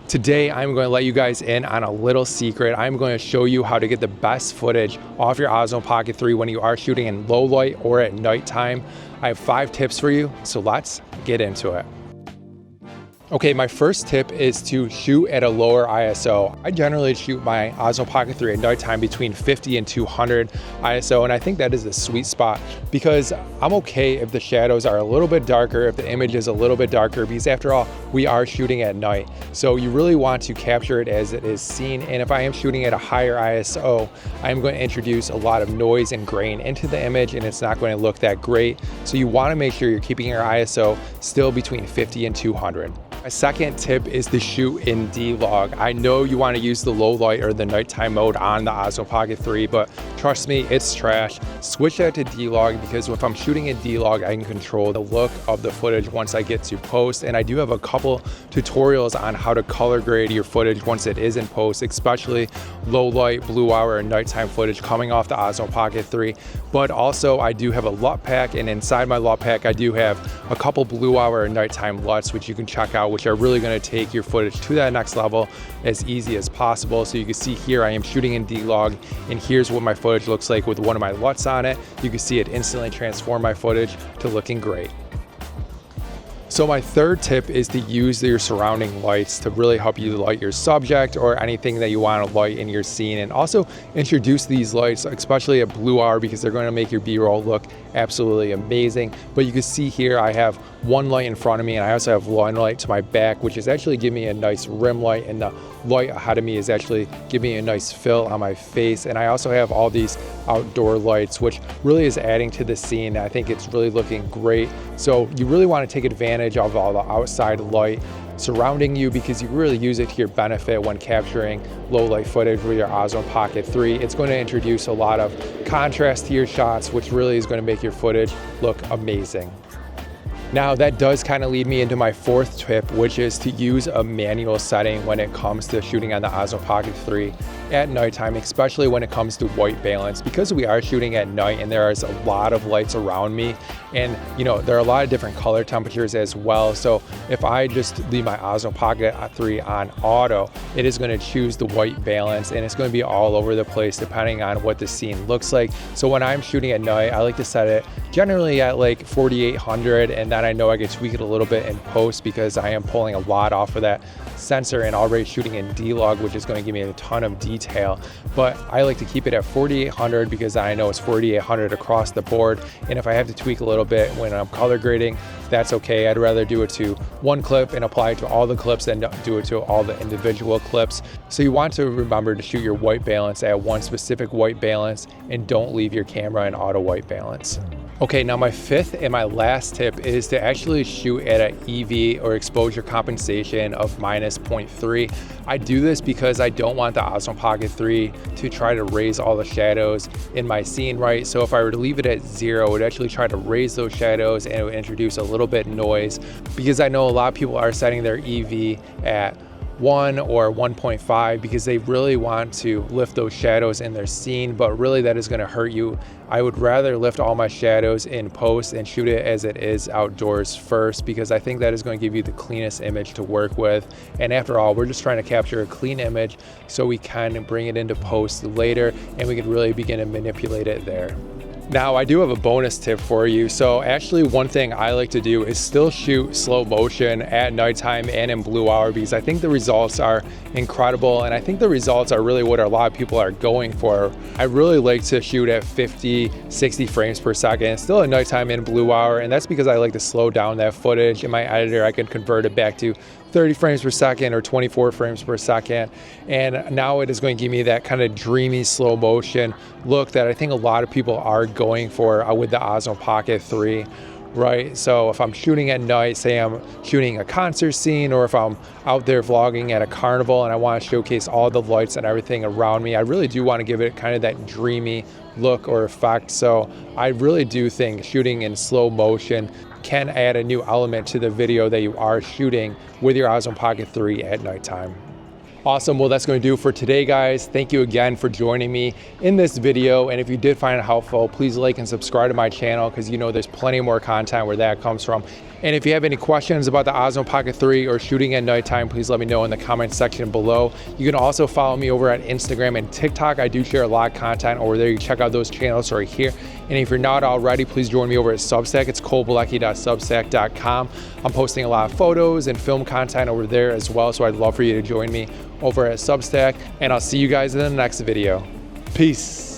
Today, I'm going to let you guys in on a little secret. I'm going to show you how to get the best footage off your Osmo Pocket 3 when you are shooting in low light or at nighttime. I have 5 tips for you, so let's get into it. Okay, my first tip is to shoot at a lower ISO. I generally shoot my Osmo Pocket 3 at nighttime between 50 and 200 ISO, and I think that is the sweet spot because I'm okay if the shadows are a little bit darker, if the image is a little bit darker, because after all, we are shooting at night. So you really want to capture it as it is seen, and if I am shooting at a higher ISO, I'm going to introduce a lot of noise and grain into the image, and it's not going to look that great. So you want to make sure you're keeping your ISO still between 50 and 200. My second tip is to shoot in DLOG. I know you want to use the low light or the nighttime mode on the Osmo Pocket 3, but trust me, it's trash. Switch that to DLOG because if I'm shooting in DLOG, I can control the look of the footage once I get to post. And I do have a couple tutorials on how to color grade your footage once it is in post, especially low light, blue hour, and nighttime footage coming off the Osmo Pocket 3. But also I do have a LUT pack, and inside my LUT pack, I do have a couple blue hour and nighttime LUTs, which you can check out, which are really going to take your footage to that next level as easy as possible. So you can see here I am shooting in DLOG, and here's what my footage looks like with one of my LUTs on it. You can see it instantly transform my footage to looking great. So my third tip is to use your surrounding lights to really help you light your subject or anything that you want to light in your scene, and also introduce these lights, especially at blue hour, because they're going to make your B-roll look absolutely amazing. But you can see here I have one light in front of me, and I also have one light to my back, which is actually giving me a nice rim light, and the light ahead of me is actually giving me a nice fill on my face. And I also have all these outdoor lights, which really is adding to the scene. I think it's really looking great. So you really want to take advantage of all the outside light surrounding you because you really use it to your benefit when capturing low light footage with your Osmo Pocket 3. It's going to introduce a lot of contrast to your shots, which really is going to make your footage look amazing. Now that does kind of lead me into my fourth tip, which is to use a manual setting when it comes to shooting on the Osmo Pocket 3 at nighttime, especially when it comes to white balance, because we are shooting at night and there is a lot of lights around me, and there are a lot of different color temperatures as well. So if I just leave my Osmo Pocket 3 on auto, it is going to choose the white balance, and it's going to be all over the place depending on what the scene looks like. So when I'm shooting at night, I like to set it generally at like 4800, and then I know I can tweak it a little bit in post because I am pulling a lot off of that sensor and already shooting in DLOG, which is going to give me a ton of detail. But I like to keep it at 4800 because I know it's 4800 across the board, and if I have to tweak a little bit when I'm color grading, that's okay. I'd rather do it to one clip and apply it to all the clips than do it to all the individual clips. So you want to remember to shoot your white balance at one specific white balance, and don't leave your camera in auto white balance. Okay, now my fifth and my last tip is to actually shoot at an EV or exposure compensation of -0.3. I do this because I don't want the Osmo Pocket 3 to try to raise all the shadows in my scene, right? So if I were to leave it at 0, it would actually try to raise those shadows, and it would introduce a little bit noise, because I know a lot of people are setting their EV at 1 or 1.5 because they really want to lift those shadows in their scene, but really that is going to hurt you. I would rather lift all my shadows in post and shoot it as it is outdoors first, because I think that is going to give you the cleanest image to work with. And after all, we're just trying to capture a clean image so we can bring it into post later, and we can really begin to manipulate it there. Now I do have a bonus tip for you. So actually one thing I like to do is still shoot slow motion at nighttime and in blue hour, because I think the results are incredible, and I think the results are really what a lot of people are going for. I really like to shoot at 50, 60 frames per second, still at nighttime and blue hour, and that's because I like to slow down that footage. In my editor, I can convert it back to 30 frames per second or 24 frames per second. And now it is going to give me that kind of dreamy slow motion look that I think a lot of people are going for with the Osmo Pocket 3. Right, so if I'm shooting at night, say I'm shooting a concert scene, or if I'm out there vlogging at a carnival and I want to showcase all the lights and everything around me, I really do want to give it kind of that dreamy look or effect. So I really do think shooting in slow motion can add a new element to the video that you are shooting with your Osmo Pocket 3 at nighttime. Awesome. Well, that's going to do it for today, guys. Thank you again for joining me in this video. And if you did find it helpful, please like and subscribe to my channel, because you know there's plenty more content where that comes from. And if you have any questions about the Osmo Pocket 3 or shooting at nighttime, please let me know in the comment section below. You can also follow me over at Instagram and TikTok. I do share a lot of content over there. You check out those channels right here. And if you're not already, please join me over at Substack. It's colebalecki.substack.com. I'm posting a lot of photos and film content over there as well, so I'd love for you to join me over at Substack. And I'll see you guys in the next video. Peace.